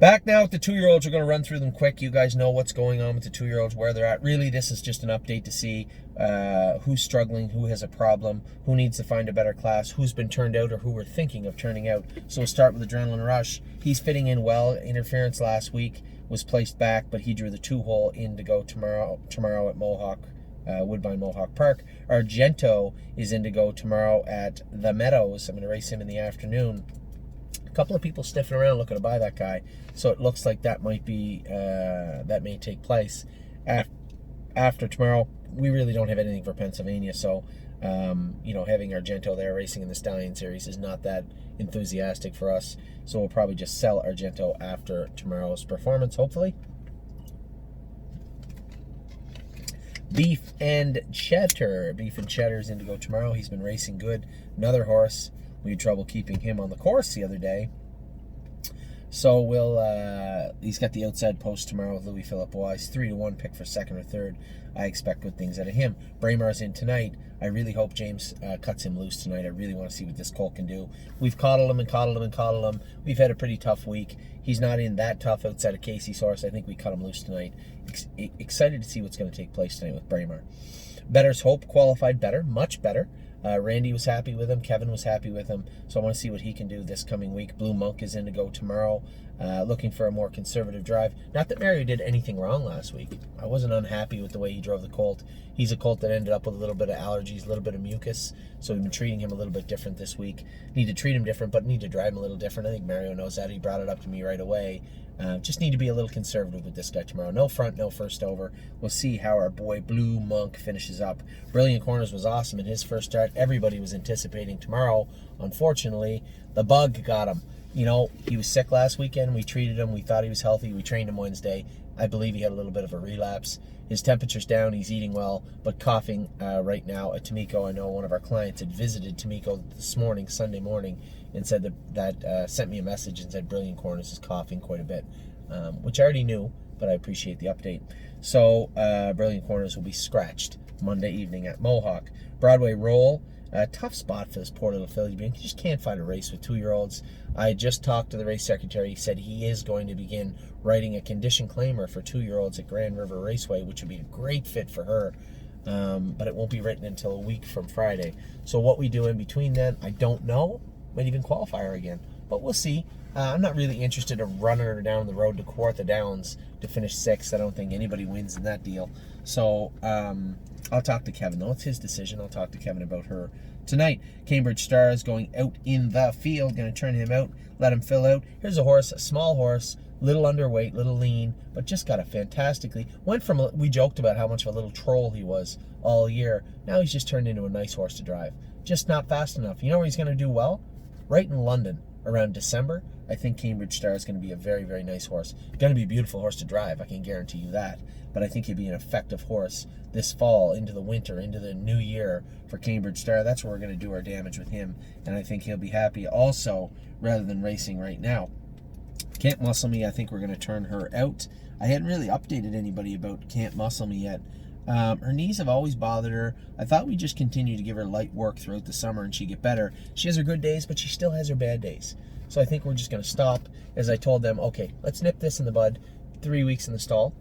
Back now with the 2-year-olds. We're going to run through them quick. You guys know what's going on with the 2-year-olds, where they're at. Really, this is just an update to see who's struggling, who has a problem, who needs to find a better class, who's been turned out or who we're thinking of turning out. So we'll start with Adrenaline Rush. He's fitting in well. Interference last week was placed back, but he drew the 2-hole in to go tomorrow at Mohawk. Woodbine Mohawk Park. Argento is in to go tomorrow at the Meadows. I'm going to race him in the afternoon. A couple of people sniffing around looking to buy that guy, so it looks like that might be that may take place after tomorrow. We really don't have anything for Pennsylvania, so having Argento there racing in the Stallion Series is not that enthusiastic for us, so we'll probably just sell Argento after tomorrow's performance, hopefully. Beef and Cheddar. Beef and Cheddar is in to go tomorrow. He's been racing good. Another horse. We had trouble keeping him on the course the other day. So he's got the outside post tomorrow with Louis Philippe Wise. 3-1 pick for second or third. I expect good things out of him. Braemar's in tonight. I really hope James cuts him loose tonight. I really want to see what this colt can do. We've coddled him. We've had a pretty tough week. He's not in that tough outside of Casey's horse. I think we cut him loose tonight. Excited to see what's going to take place tonight with Braemar. Better's Hope qualified better, much better. Randy was happy with him. Kevin was happy with him. So I want to see what he can do this coming week. Blue Monk is in to go tomorrow, looking for a more conservative drive. Not that Mario did anything wrong last week. I wasn't unhappy with the way he drove the colt. He's a colt that ended up with a little bit of allergies, a little bit of mucus. So we've been treating him a little bit different this week. Need to treat him different, but need to drive him a little different. I think Mario knows that. He brought it up to me right away. Just need to be a little conservative with this guy tomorrow. No front, no first over. We'll see how our boy Blue Monk finishes up. Brilliant Corners was awesome in his first start. Everybody was anticipating tomorrow. Unfortunately, the bug got him. He was sick last weekend. We treated him. We thought he was healthy. We trained him Wednesday. I believe he had a little bit of a relapse. His temperature's down. He's eating well, but coughing right now at Tomiko. I know one of our clients had visited Tomiko this morning, Sunday morning, and said that sent me a message and said Brilliant Corners is coughing quite a bit, which I already knew, but I appreciate the update. So Brilliant Corners will be scratched Monday evening at Mohawk. Broadway Roll. Tough spot for this poor little filly. You just can't find a race with 2-year-olds. I just talked to the race secretary. He said he is going to begin writing a condition claimer for 2-year-olds at Grand River Raceway, which would be a great fit for her. But it won't be written until a week from Friday. So what we do in between then, I don't know. Might even qualify her again. But we'll see. I'm not really interested in running her down the road to Kawartha Downs to finish 6th. I don't think anybody wins in that deal. So I'll talk to Kevin, though. It's his decision. I'll talk to Kevin about her tonight. Cambridge Stars going out in the field. Going to turn him out, let him fill out. Here's a horse, a small horse, little underweight, little lean, but just got a fantastically... we joked about how much of a little troll he was all year. Now he's just turned into a nice horse to drive. Just not fast enough. You know where he's going to do well? Right in London around December. I think Cambridge Star is going to be a very, very nice horse. Going to be a beautiful horse to drive, I can guarantee you that. But I think he'll be an effective horse this fall, into the winter, into the new year for Cambridge Star. That's where we're going to do our damage with him, and I think he'll be happy also, rather than racing right now. Can't Muscle Me, I think we're going to turn her out. I hadn't really updated anybody about Can't Muscle Me yet. Her knees have always bothered her. I thought we'd just continue to give her light work throughout the summer and she'd get better. She has her good days, but she still has her bad days. So I think we're just going to stop. As I told them, okay, let's nip this in the bud. 3 weeks in the stall.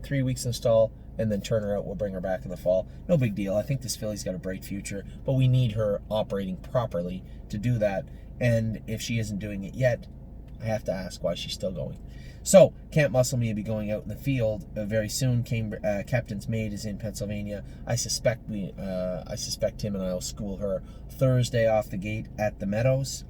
3 weeks in the stall, and then turn her out. We'll bring her back in the fall. No big deal. I think this filly's got a bright future, but we need her operating properly to do that. And if she isn't doing it yet, I have to ask why she's still going. So, Can't Muscle Me will be going out in the field very soon. Captain's Maid is in Pennsylvania. I suspect him and I will school her Thursday off the gate at the Meadows.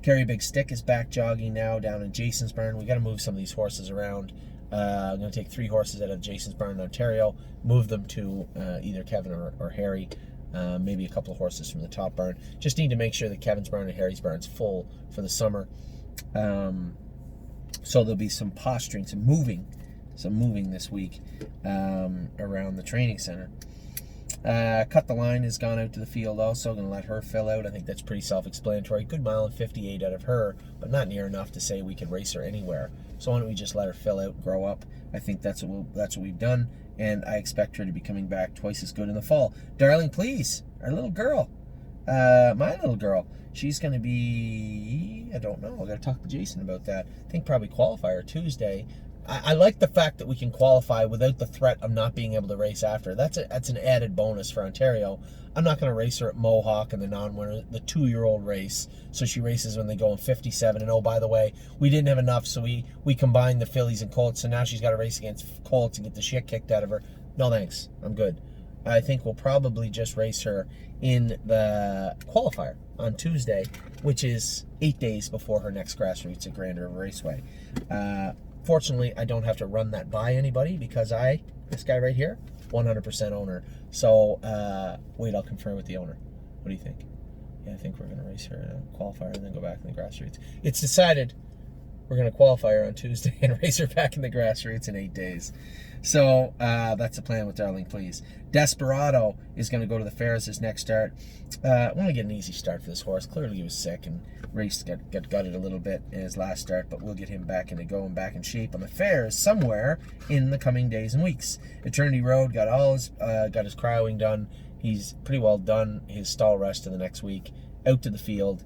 Carry a Big Stick is back jogging now down in Jason's Barn. We got to move some of these horses around. I'm going to take 3 horses out of Jason's Barn in Ontario, move them to either Kevin or Harry. Maybe a couple of horses from the top barn. Just need to make sure that Kevin's barn and Harry's barn's full for the summer. So there'll be some posturing, some moving this week around the training center. Cut the Line has gone out to the field also. Going to let her fill out. I think that's pretty self-explanatory. Good 1:58 out of her, but not near enough to say we can race her anywhere. So why don't we just let her fill out, grow up? I think that's what we've done, and I expect her to be coming back twice as good in the fall. Darling Please, our little girl. My little girl, she's going to be, I don't know, I got to talk to Jason about that. I think probably qualifier Tuesday. I like the fact that we can qualify without the threat of not being able to race after. That's an added bonus for Ontario. I'm not going to race her at Mohawk in the non-winner, the 2-year-old race. So she races when they go in 57. And oh, by the way, we didn't have enough, so we combined the fillies and colts. So now she's got to race against colts and get the shit kicked out of her. No thanks, I'm good. I think we'll probably just race her in the qualifier on Tuesday, which is 8 days before her next grassroots at Grand River Raceway. Fortunately, I don't have to run that by anybody because this guy right here, 100% owner. So, wait, I'll confirm with the owner. What do you think? Yeah, I think we're going to race her in a qualifier and then go back in the grassroots. It's decided we're going to qualify her on Tuesday and race her back in the grassroots in 8 days. So, that's the plan with Darling Please. Desperado is going to go to the Fairs his next start. I want to get an easy start for this horse. Clearly he was sick and raced, got gutted a little bit in his last start, but we'll get him back into going, back in shape on the Fairs somewhere in the coming days and weeks. Eternity Road got his cryoing done. He's pretty well done his stall rest in the next week. Out to the field.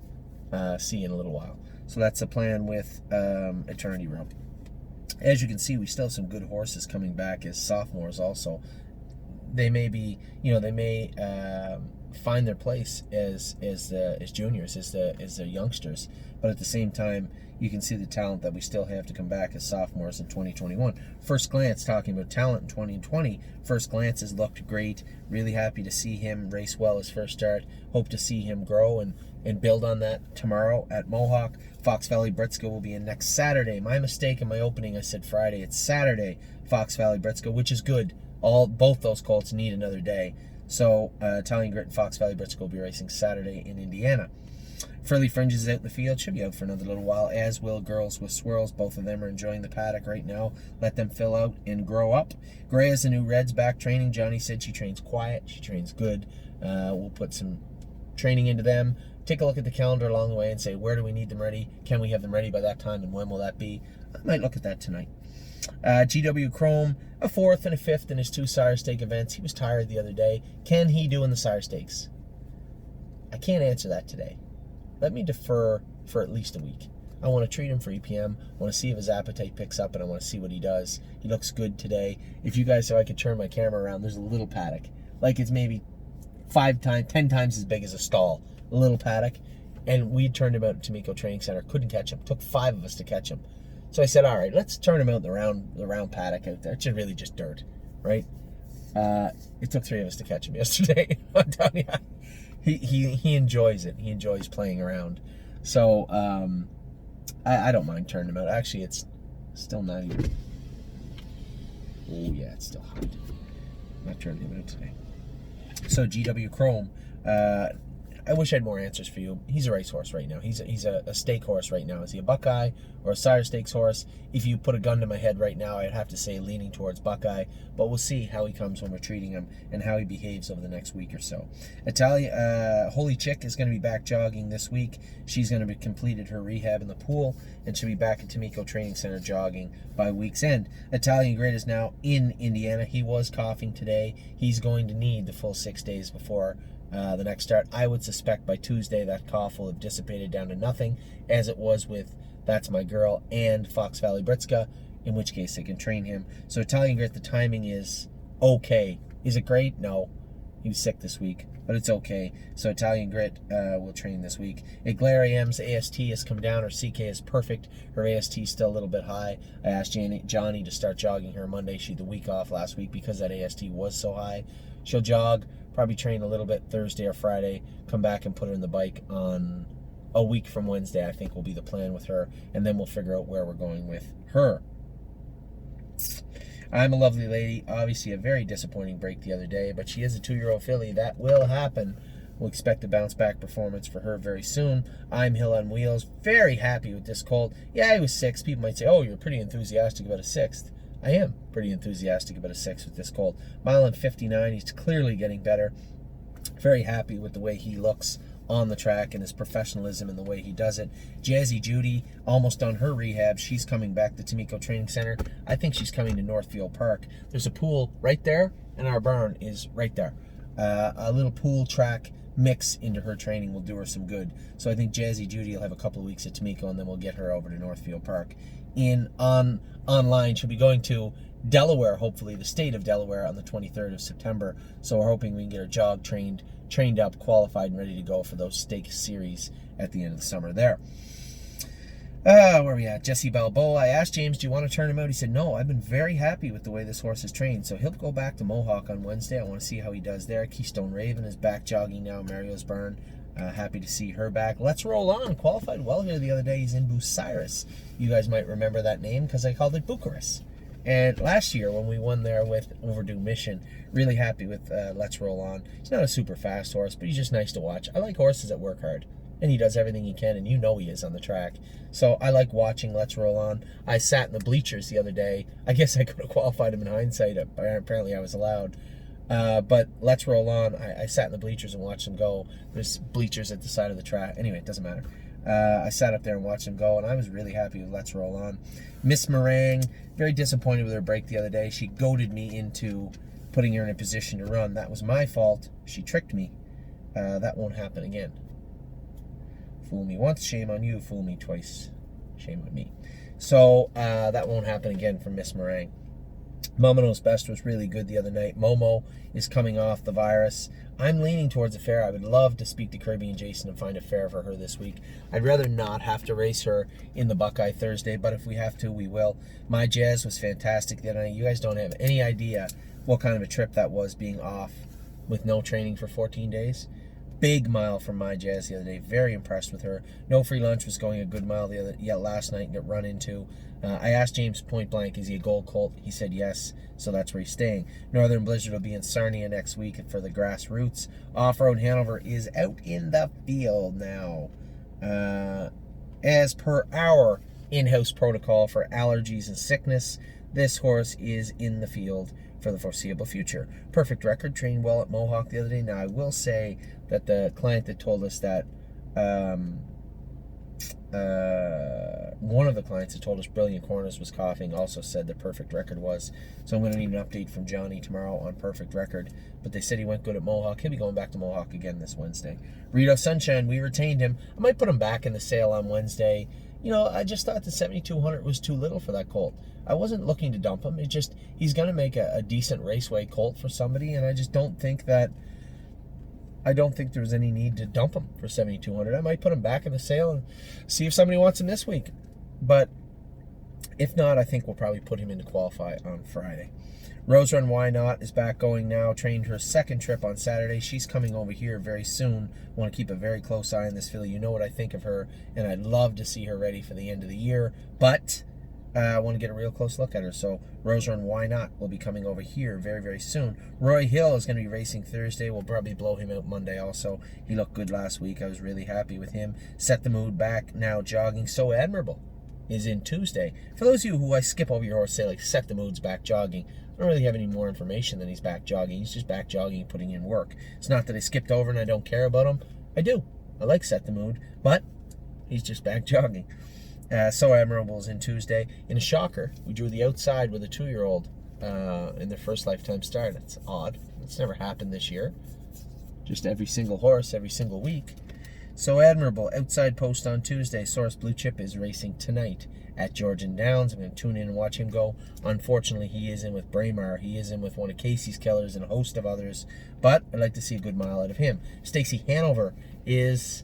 See you in a little while. So that's the plan with Eternity Road. As you can see, we still have some good horses coming back as sophomores also. They may be, they may find their place as juniors, as the youngsters, but at the same time, you can see the talent that we still have to come back as sophomores in 2021. First glance, talking about talent in 2020, first glance has looked great. Really happy to see him race well his first start. Hope to see him grow and build on that tomorrow at Mohawk. Fox Valley Britsko will be in next Saturday. My mistake in my opening, I said Friday. It's Saturday, Fox Valley Britsko, which is good. Both those colts need another day. So Italian Grit and Fox Valley Britsko will be racing Saturday in Indiana. Furley Fringes is out in the field. Should be out for another little while, as will Girls with Swirls. Both of them are enjoying the paddock right now. Let them fill out and grow up. Gray is the new Reds back training. Johnny said she trains quiet. She trains good. We'll put some training into them. Take a look at the calendar along the way and say, where do we need them ready? Can we have them ready by that time, and when will that be? I might look at that tonight. GW Chrome, a 4th and a 5th in his 2 Sire Stake events. He was tired the other day. Can he do in the Sire Stakes? I can't answer that today. Let me defer for at least a week. I want to treat him for EPM. I want to see if his appetite picks up, and I want to see what he does. He looks good today. If you guys, so I could turn my camera around, there's a little paddock. Like it's maybe 10 times as big as a stall. A little paddock. And we turned him out at Tamiko Training Center. Couldn't catch him. Took 5 of us to catch him. So I said, all right, let's turn him out in the round paddock out there. It's really just dirt, right? It took 3 of us to catch him yesterday. I'm telling you, he enjoys it. He enjoys playing around. So I don't mind turning him out. Actually, it's still not even. Oh yeah, it's still hot. I'm not turning him out today. So GW Chrome. I wish I had more answers for you. He's a racehorse right now. He's a stake horse right now. Is he a Buckeye or a Sire Stakes horse? If you put a gun to my head right now, I'd have to say leaning towards Buckeye. But we'll see how he comes when we're treating him and how he behaves over the next week or so. Holy Chick is going to be back jogging this week. She's going to be completed her rehab in the pool, and she'll be back at Tamiko Training Center jogging by week's end. Italian Grit is now in Indiana. He was coughing today. He's going to need the full 6 days before the next start. I would suspect by Tuesday that cough will have dissipated down to nothing, as it was with That's My Girl and Fox Valley Britska, in which case they can train him. So Italian Grit, the timing is okay. Is it great? No. He was sick this week, but it's okay. So Italian Grit will train this week. Glare AM's AST has come down. Her CK is perfect. Her AST is still a little bit high. I asked Johnny to start jogging her Monday. She had the week off last week because that AST was so high. She'll jog, probably train a little bit Thursday or Friday, come back and put her in the bike on a week from Wednesday, I think will be the plan with her, and then we'll figure out where we're going with her. I'm a Lovely Lady. Obviously a very disappointing break the other day, but she is a 2-year-old filly. That will happen. We'll expect a bounce-back performance for her very soon. I'm Hill on Wheels. Very happy with this colt. Yeah, he was 6. People might say, oh, you're pretty enthusiastic about a 6th. I am pretty enthusiastic about a 6 with this colt. Mile and 59, he's clearly getting better. Very happy with the way he looks on the track and his professionalism and the way he does it. Jazzy Judy, almost done her rehab. She's coming back to Tamiko Training Center. I think she's coming to Northfield Park. There's a pool right there, and our barn is right there. A little pool track mix into her training will do her some good. So I think Jazzy Judy will have a couple of weeks at Tamiko, and then we'll get her over to Northfield Park. Online, she'll be going to Delaware, hopefully the state of Delaware, on the 23rd of September. So we're hoping we can get her jog trained up, qualified, and ready to go for those stake series at the end of the summer there. Where are we at? Jesse Balboa. I asked James, do you want to turn him out? He said, no, I've been very happy with the way this horse is trained. So he'll go back to Mohawk on Wednesday. I want to see how he does there. Keystone Raven is back jogging now. Mario's Burn. Happy to see her back. Let's Roll On. Qualified well here the other day. He's in Bucyrus. You guys might remember that name because I called it Bucharest. And last year when we won there with Overdue Mission, really happy with Let's Roll On. He's not a super fast horse, but he's just nice to watch. I like horses that work hard. And he does everything he can, and you know he is on the track. So I like watching Let's Roll On. I sat in the bleachers the other day. I guess I could have qualified him in hindsight. Apparently I was allowed. But Let's Roll On, I sat in the bleachers and watched him go. There's bleachers at the side of the track. Anyway, it doesn't matter. I sat up there and watched him go, and I was really happy with Let's Roll On. Miss Meringue, very disappointed with her break the other day. She goaded me into putting her in a position to run. That was my fault. She tricked me. That won't happen again. Fool me once, shame on you. Fool me twice, shame on me. So that won't happen again for Miss Meringue. Momino's Best was really good the other night. Momo is coming off the virus. I'm leaning towards a fair. I would love to speak to Kirby and Jason and find a fair for her this week. I'd rather not have to race her in the Buckeye Thursday, but if we have to, we will. My Jazz was fantastic the other night. You guys don't have any idea what kind of a trip that was, being off with no training for 14 days. Big mile from My Jazz the other day. Very impressed with her. No Free Lunch was going a good mile last night and got run into. I asked James point blank, is he a gold colt? He said yes, so that's where he's staying. Northern Blizzard will be in Sarnia next week for the grassroots. Off-Road Hanover is out in the field now. As per our in-house protocol for allergies and sickness, this horse is in the field for the foreseeable future. Perfect Record trained well at Mohawk the other day. Now, I will say that the client that told us that, one of the clients that told us Brilliant Corners was coughing also said that Perfect Record was. So I'm going to need an update from Johnny tomorrow on Perfect Record. But they said he went good at Mohawk. He'll be going back to Mohawk again this Wednesday. Rito Sunshine, we retained him. I might put him back in the sale on Wednesday. You know, I just thought the 7,200 was too little for that colt. I wasn't looking to dump him. It just, he's going to make a decent raceway colt for somebody, and I just don't think there's any need to dump him for 7,200. I might put him back in the sale and see if somebody wants him this week. But if not, I think we'll probably put him in to qualify on Friday. Rose Run Why Not is back going now. Trained her second trip on Saturday. She's coming over here very soon. Want to keep a very close eye on this filly. You know what I think of her, and I'd love to see her ready for the end of the year. But I want to get a real close look at her. So Rose Run Why Not will be coming over here very, very soon. Roy Hill is going to be racing Thursday. We'll probably blow him out Monday also. He looked good last week. I was really happy with him. Set the Mood back now jogging. So Admirable is in Tuesday. For those of you who I skip over your horse, say like Set the Mood's back jogging, I don't really have any more information than he's back jogging. He's just back jogging and putting in work. It's not that I skipped over and I don't care about him. I do. I like Set the Mood, but he's just back jogging. So Admirable is in Tuesday. In a shocker, we drew the outside with a 2-year-old in their first lifetime start. It's odd. It's never happened this year. Just every single horse, every single week. So Admirable, outside post on Tuesday. Source Blue Chip is racing tonight at Georgian Downs. I'm going to tune in and watch him go. Unfortunately, he is in with Braemar. He is in with one of Casey's Kellers and a host of others. But I'd like to see a good mile out of him. Stacey Hanover is,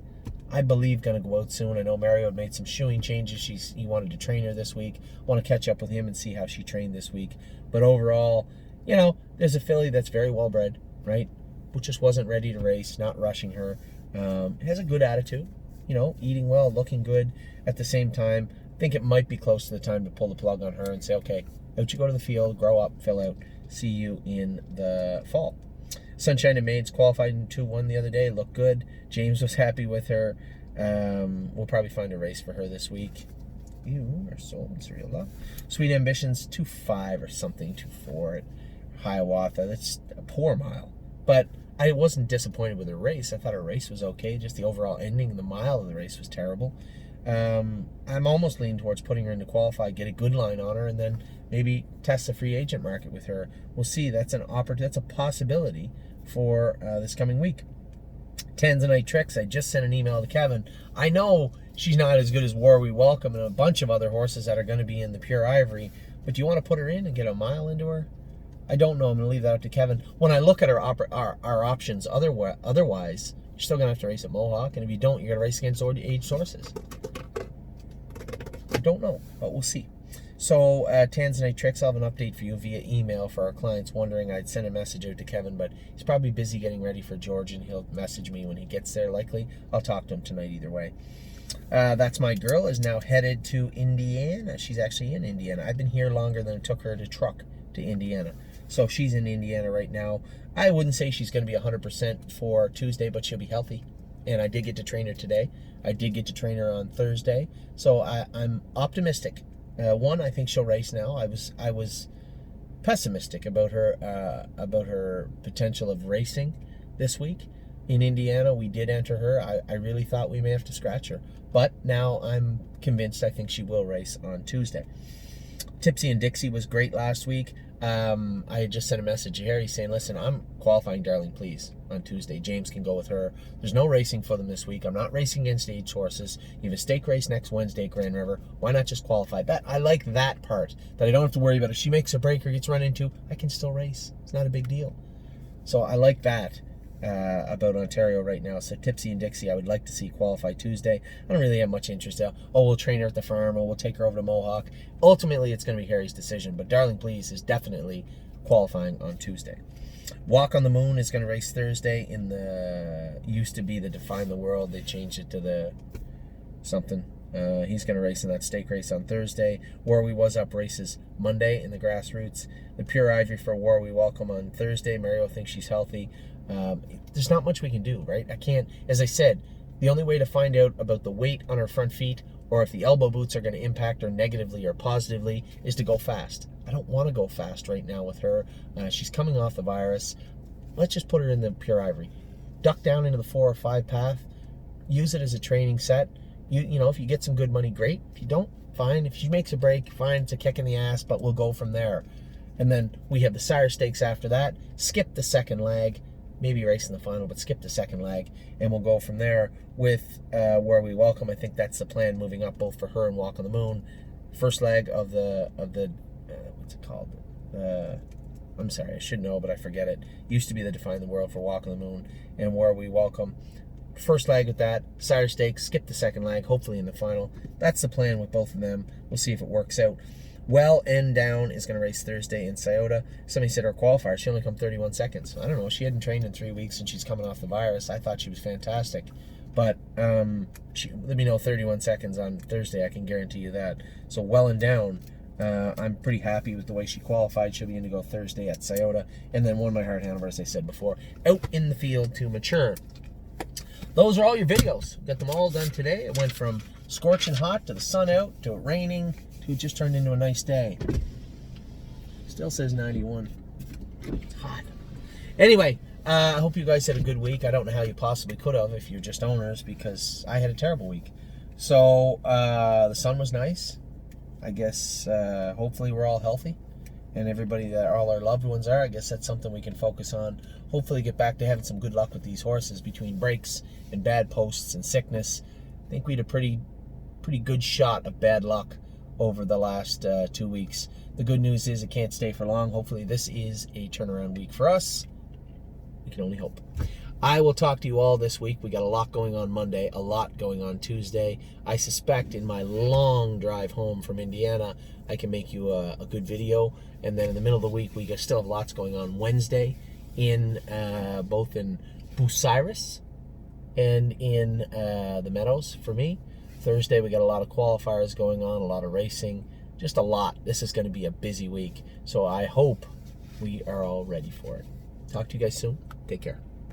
I believe, going to go out soon. I know Mario had made some shoeing changes. He wanted to train her this week. Want to catch up with him and see how she trained this week. But overall, you know, there's a filly that's very well bred, right? But just wasn't ready to race, not rushing her. Has a good attitude, you know, eating well, looking good. At the same time, I think it might be close to the time to pull the plug on her and say, okay, out you go to the field, grow up, fill out. See you in the fall. Sunshine and Maids qualified in 2-1 the other day. Looked good. James was happy with her. We'll probably find a race for her this week. Ew, our soul and Surreal Love. Sweet Ambitions, 2-5 or something, 2-4 at Hiawatha. That's a poor mile. But I wasn't disappointed with her race. I thought her race was okay. Just the overall ending, the mile of the race was terrible. I'm almost leaning towards putting her into qualify, get a good line on her, and then maybe test the free agent market with her. We'll see. That's an that's a possibility for this coming week. Tanzanite Tricks, I just sent an email to Kevin. I know she's not as good as War We Welcome and a bunch of other horses that are going to be in the Pure Ivory, but do you want to put her in and get a mile into her? I don't know. I'm going to leave that up to Kevin. When I look at our options otherwise, you're still going to have to race at Mohawk, and if you don't, you're going to race against aged horses. I don't know, but we'll see. So, Tanzanite Tricks, I'll have an update for you via email for our clients wondering. I'd send a message out to Kevin, but he's probably busy getting ready for George, and he'll message me when he gets there, likely. I'll talk to him tonight either way. That's My Girl is now headed to Indiana. She's actually in Indiana. I've been here longer than it took her to truck to Indiana. So she's in Indiana right now. I wouldn't say she's going to be 100% for Tuesday, but she'll be healthy. And I did get to train her today. I did get to train her on Thursday. So I'm optimistic. I think she'll race now. I was pessimistic about her potential of racing this week. In Indiana, we did enter her. I really thought we may have to scratch her. But now I'm convinced I think she will race on Tuesday. Tipsy and Dixie was great last week. I had just sent a message to Harry saying, listen, I'm qualifying Darling Please on Tuesday. James can go with her. There's no racing for them this week. I'm not racing against aged horses. You have a stake race next Wednesday at Grand River. Why not just qualify? I like that part, that I don't have to worry about if she makes a break or gets run into, I can still race. It's not a big deal. So I like that about Ontario right now. So Tipsy and Dixie, I would like to see qualify Tuesday. I don't really have much interest. We'll train her at the farm, or we'll take her over to Mohawk. Ultimately, it's going to be Harry's decision, but Darling Please is definitely qualifying on Tuesday. Walk on the Moon is going to race Thursday in the, used to be the Define the World. They changed it to the something. He's going to race in that stake race on Thursday. War We Was Up races Monday in the grassroots. The Pure Ivory for War We Welcome on Thursday. Mario thinks she's healthy. There's not much we can do, right? I can't, as I said, the only way to find out about the weight on her front feet or if the elbow boots are going to impact her negatively or positively is to go fast. I don't want to go fast right now with her. She's coming off the virus. Let's just put her in the Pure Ivory. Duck down into the 4 or 5 path. Use it as a training set. You know, if you get some good money, great. If you don't, fine. If she makes a break, fine. It's a kick in the ass, but we'll go from there. And then we have the Sire Stakes after that. Skip the second leg. Maybe race in the final, but skip the second leg, and we'll go from there with Where We Welcome. I think that's the plan, moving up both for her and Walk on the Moon. First leg of the what's it called? I'm sorry, I should know, but I forget it. Used to be the Define the World for Walk on the Moon and Where We Welcome. First leg with that, Sire Stakes, skip the second leg, hopefully in the final. That's the plan with both of them. We'll see if it works out. Well and Down is going to race Thursday in Scioto. Somebody said her qualifier, she only come 31 seconds. I don't know, she hadn't trained in 3 weeks and she's coming off the virus. I thought she was fantastic. But let me know 31 seconds on Thursday, I can guarantee you that. So Well and Down, I'm pretty happy with the way she qualified. She'll be in to go Thursday at Scioto. And then One My Heart Hanover, as I said before, out in the field to mature. Those are all your videos. Got them all done today. It went from scorching hot to the sun out to it raining. It just turned into a nice day. Still says 91. It's hot. Anyway, I hope you guys had a good week. I don't know how you possibly could have if you're just owners, because I had a terrible week. So the sun was nice. I guess hopefully we're all healthy, and everybody that all our loved ones are. I guess that's something we can focus on. Hopefully get back to having some good luck with these horses between breaks and bad posts and sickness. I think we had a pretty good shot of bad luck over the last 2 weeks. The good news is it can't stay for long. Hopefully this is a turnaround week for us. We can only hope. I will talk to you all this week. We got a lot going on Monday, a lot going on Tuesday. I suspect in my long drive home from Indiana, I can make you a good video. And then in the middle of the week, we still have lots going on Wednesday, in both in Bucyrus and in the Meadows for me. Thursday, we got a lot of qualifiers going on, a lot of racing, just a lot. This is going to be a busy week, so I hope we are all ready for it. Talk to you guys soon. Take care.